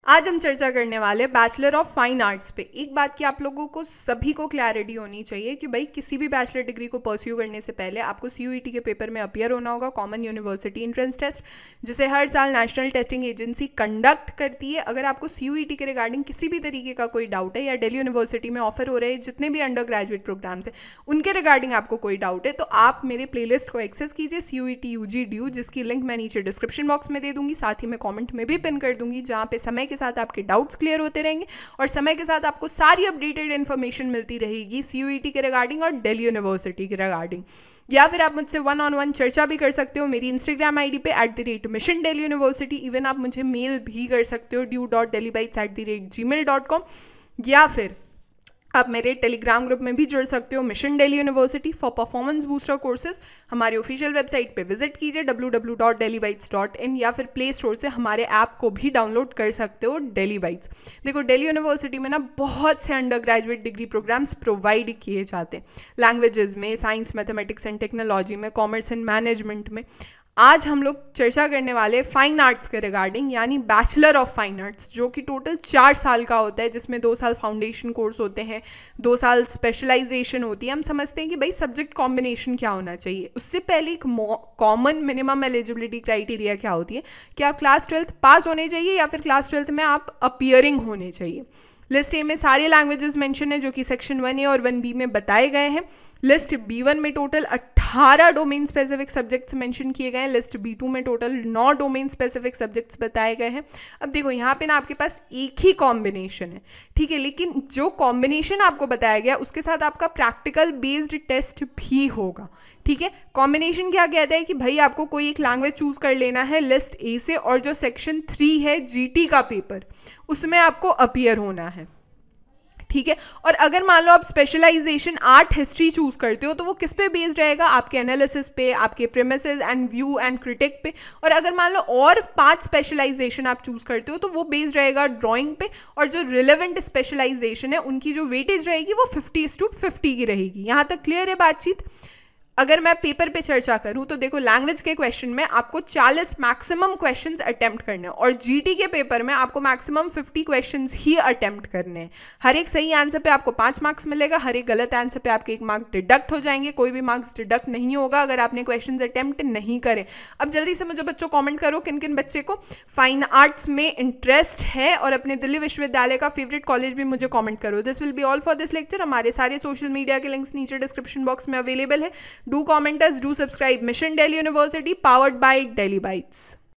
आज हम चर्चा करने वाले बैचलर ऑफ फाइन आर्ट्स पे। एक बात की आप लोगों को सभी को क्लैरिटी होनी चाहिए कि भाई किसी भी बैचलर डिग्री को परस्यू करने से पहले आपको सीयूईटी के पेपर में अपीयर होना होगा, कॉमन यूनिवर्सिटी एंट्रेंस टेस्ट, जिसे हर साल नेशनल टेस्टिंग एजेंसी कंडक्ट करती है। अगर आपको सीयूईटी के रिगार्डिंग किसी भी तरीके का कोई डाउट है या दिल्ली यूनिवर्सिटी में ऑफर हो रहे हैं जितने भी अंडर ग्रेजुएट प्रोग्राम्स हैं उनके रिगार्डिंग आपको कोई डाउट है तो आप मेरे प्लेलिस्ट को एक्सेस कीजिए सीयूईटी यूजी ड्यू, जिसकी लिंक मैं नीचे डिस्क्रिप्शन बॉक्स में दे दूंगी, साथ ही मैं कॉमेंट में भी पिन कर दूंगी, जहाँ पे समय के साथ आपके डाउट्स क्लियर होते रहेंगे और समय के साथ आपको सारी अपडेटेड इन्फॉर्मेशन मिलती रहेगी सीयूईटी के रिगार्डिंग और दिल्ली यूनिवर्सिटी के रिगार्डिंग। या फिर आप मुझसे 1-on-1 चर्चा भी कर सकते हो मेरी इंस्टाग्राम आईडी पे @mission Delhi University। इवन आप मुझे मेल भी कर सकते हो due.delhibytes@gmail.com, या फिर आप मेरे टेलीग्राम ग्रुप में भी जुड़ सकते हो mission Delhi university for performance booster courses. हमारी ऑफिशियल वेबसाइट पे विजिट कीजिए www.delhibytes.in, या फिर प्ले स्टोर से हमारे ऐप को भी डाउनलोड कर सकते हो दिल्ली बाइट्स। देखो दिल्ली यूनिवर्सिटी में ना बहुत से under graduate degree programs provide किए जाते हैं, लैंग्वेजेस में, साइंस, मैथमेटिक्स एंड टेक्नोलॉजी में, कॉमर्स एंड मैनेजमेंट में। आज हम लोग चर्चा करने वाले फाइन आर्ट्स के रिगार्डिंग, यानी बैचलर ऑफ फाइन आर्ट्स, जो कि टोटल 4 साल का होता है, जिसमें 2 साल फाउंडेशन कोर्स होते हैं, 2 साल स्पेशलाइजेशन होती है। हम समझते हैं कि भाई सब्जेक्ट कॉम्बिनेशन क्या होना चाहिए। उससे पहले एक कॉमन मिनिमम एलिजिबिलिटी क्राइटेरिया क्या होती है कि आप क्लास 12th पास होने चाहिए या फिर क्लास 12th में आप अपीयरिंग होने चाहिए। लिस्ट ए में सारे लैंग्वेजेस मेंशन है जो कि सेक्शन 1A और 1B में बताए गए हैं। लिस्ट B1 में total 18 domain specific subjects mention किए गए हैं। लिस्ट B2 में टोटल 9 डोमेन स्पेसिफिक सब्जेक्ट्स बताए गए हैं। अब देखो यहाँ पे ना आपके पास एक ही कॉम्बिनेशन है, ठीक है, लेकिन जो कॉम्बिनेशन आपको बताया गया उसके साथ आपका प्रैक्टिकल बेस्ड टेस्ट भी होगा, ठीक है। कॉम्बिनेशन क्या कहता है कि भाई आपको कोई एक लैंग्वेज चूज कर लेना है लिस्ट ए से, और जो सेक्शन 3 है जीटी का पेपर उसमें आपको अपीयर होना है, ठीक है। और अगर मान लो आप स्पेशलाइजेशन आर्ट हिस्ट्री चूज करते हो तो वो किस पे बेस्ड रहेगा, आपके एनालिसिस पे, आपके premises and view and critic पे। और अगर मान लो और 5 स्पेशलाइजेशन आप चूज करते हो तो वो बेस्ड रहेगा ड्राइंग पे, और जो रिलेवेंट स्पेशलाइजेशन है उनकी जो वेटेज रहेगी वो 50:50 की रहेगी। यहाँ तक क्लियर है बातचीत। अगर मैं पेपर पे चर्चा करूं तो देखो लैंग्वेज के क्वेश्चन में आपको 40 मैक्सिमम क्वेश्चंस अटेम्प्ट करने हैं, और जीटी के पेपर में आपको मैक्सिमम 50 क्वेश्चंस ही अटेम्प्ट करने हैं। हर एक सही आंसर पे आपको 5 मार्क्स मिलेगा, हर एक गलत आंसर पे आपके 1 मार्क डिडक्ट हो जाएंगे। कोई भी मार्क्स डिडक्ट नहीं होगा अगर आपने क्वेश्चंस अटेम्प्ट नहीं करे। अब जल्दी से मुझे बच्चों कॉमेंट करो किन किन बच्चे को फाइन आर्ट्स में इंटरेस्ट है, और अपने दिल्ली विश्वविद्यालय का फेवरेट कॉलेज भी मुझे कॉमेंट करो। This will be all for this lecture. हमारे सारे सोशल मीडिया के लिंक्स नीचे डिस्क्रिप्शन बॉक्स में अवेलेबल है। Do comment us, do subscribe. Mission Delhi University, powered by Delhi Bytes.